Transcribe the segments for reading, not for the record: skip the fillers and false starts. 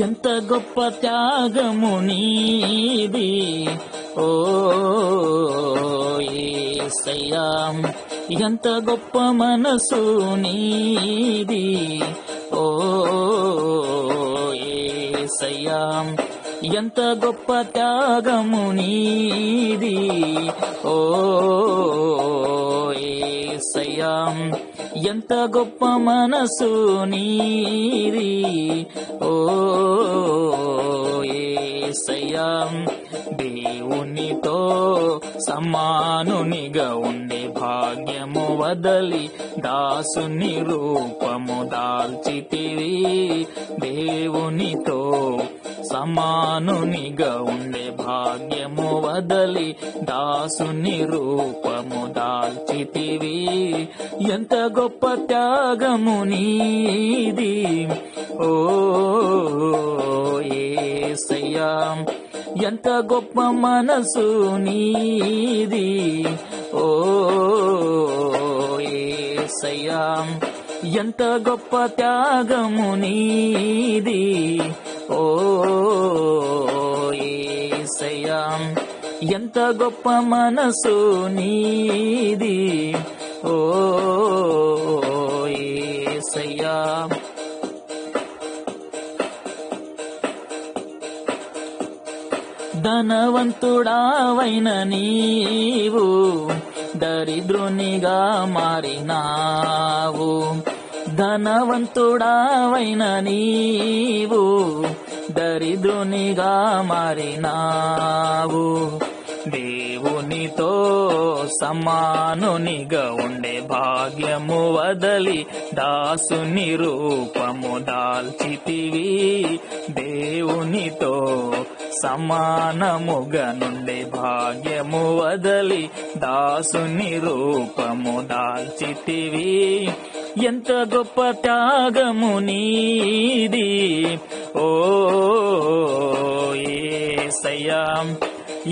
ఎంత గొప్ప త్యాగము నీది ఓ యేసయ్యా, ఎంత గొప్ప మనసు నీది ఓ యేసయ్యా, ఎంత గొప్ప త్యాగము నీది ఓ యేసయ్యా, ఎంత గొప్ప మనసు నీది ఓ యేసయ్యా. దేవునితో సమానునిగా ఉండే భాగ్యము వదలి దాసుని రూపము దాల్చితివి. దేవునితో సమానునిగా ఉండే భాగ్యము వదలి దాసుని రూపము దాల్చితివి. ఎంత గొప్ప త్యాగము నీది ఓ యేసయ్యా, ఎంత గొప్ప మనసు నీది ఓ యేసయ్యా, ఎంత గొప్ప త్యాగము నీది ఓ యేసయ్యా, ఎంత గొప్ప మనసు నీది ఓ యేసయ్యా. ధనవంతుడావైన నీవు దరిద్రునిగా మారినావు. ధనవంతుడావైన నీవు దరిద్రునిగా మారినావు. దేవునితో సమానునిగా ఉండే భాగ్యము వదలి దాసుని రూపము దాల్చితివి. దేవునితో సమానముగా నుండే భాగ్యము వదలి దాసుని రూపము దాల్చితివి. ఎంత గొప్ప త్యాగము నీది ఓ యేసయ్యా,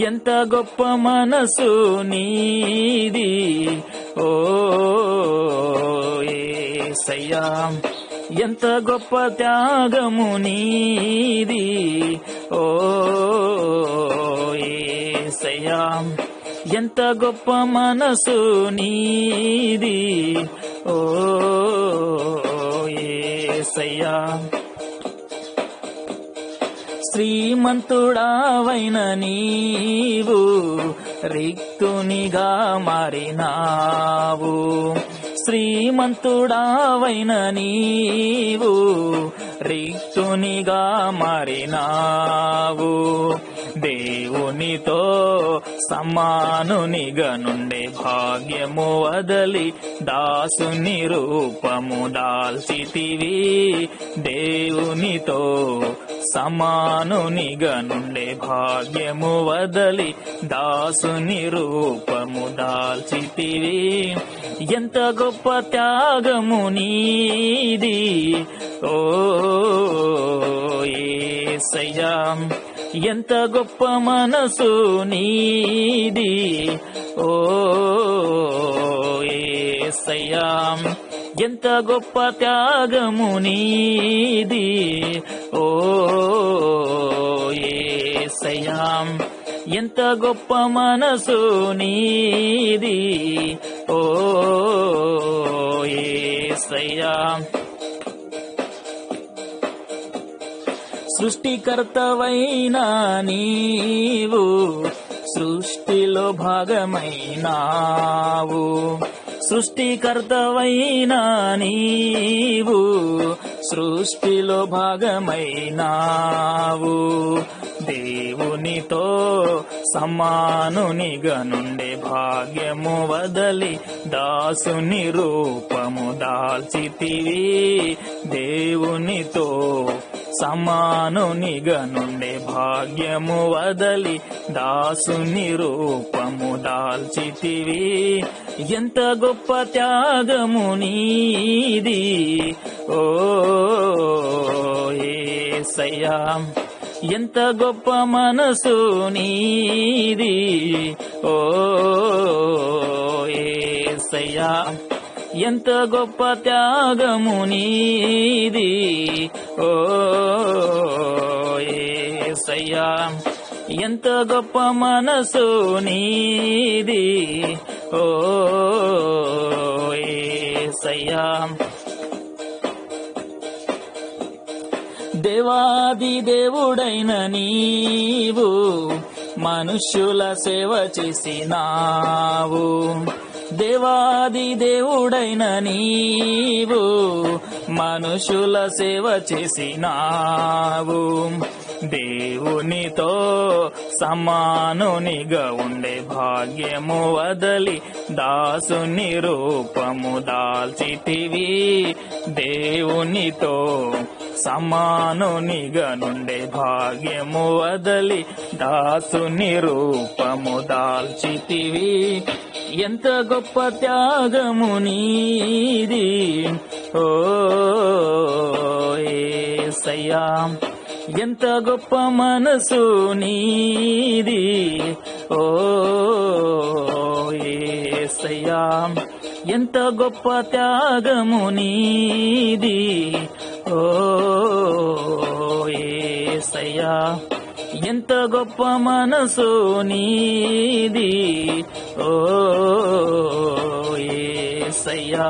ఎంత గొప్ప మనసు నీది ఓ యేసయ్యా, ఎంత గొప్ప త్యాగము నీది ఓ యేసయ్యా, ఎంత గొప్ప మనసు నీది ఓ యేసయ్యా. శ్రీమంతుడావైన నీవు రిక్తునిగా మారినావు. శ్రీమంతుడావైన నీవు రిక్తునిగా మారినావు. దేవునితో సమానునిగా నుండే భాగ్యము వదలి దాసుని రూపము దాల్చితివి. దేవునితో సమానునిగా నుండే భాగ్యము వదలి దాసుని రూపము దాల్చితివి. ఎంత గొప్ప త్యాగము నీది ఓ యేసయ్యా, ఎంత గొప్ప మనసు నీది ఓ యేసయ్యా, ఎంత గొప్ప త్యాగము నీది ఓ యేసయ్యా, ఎంత గొప్ప మనసు నీది ఓ యేసయ్యా. సృష్టికర్తవైన నీవు సృష్టిలో భాగమైనావు. సృష్టికర్తవైన నీవు సృష్టిలో భాగమైనావు. దేవునితో సమానునిగా నుండే భాగ్యము వదలి దాసుని రూపము దాల్చితివి. దేవునితో సమానునిగా నుండే భాగ్యము వదలి దాసుని రూపము దాల్చితివి. ఎంత గొప్ప త్యాగము నీది ఓ యేసయ్యా, ఎంత గొప్ప మనసు నీది ఓ యేసయ్యా, ఎంత గొప్ప త్యాగము నీది ఓ యేసయ్యా ఎంత గొప్ప మనసు నీది ఓ యేసయ్యా దేవాది దేవుడైన నీవు మనుష్యుల సేవ చేసినావు దేవాది దేవుడైన నీవు మనుషుల సేవ చేసినావు దేవునితో సమానునిగా ఉండే భాగ్యము వదలి దాసుని రూపము దాల్చితివి దేవునితో సమానునిగా నుండే భాగ్యము వదలి దాసుని రూపము దాల్చితివి ఎంత గొప్ప త్యాగము నీది ఓ యేసయ్యా ఎంత గొప్ప మనసు నీది ఓ యేసయ్యా ఎంత గొప్ప త్యాగము నీది ఓ యేసయ్యా ఎంత గొప్ప మనసు నీది ఓ యేసయ్యా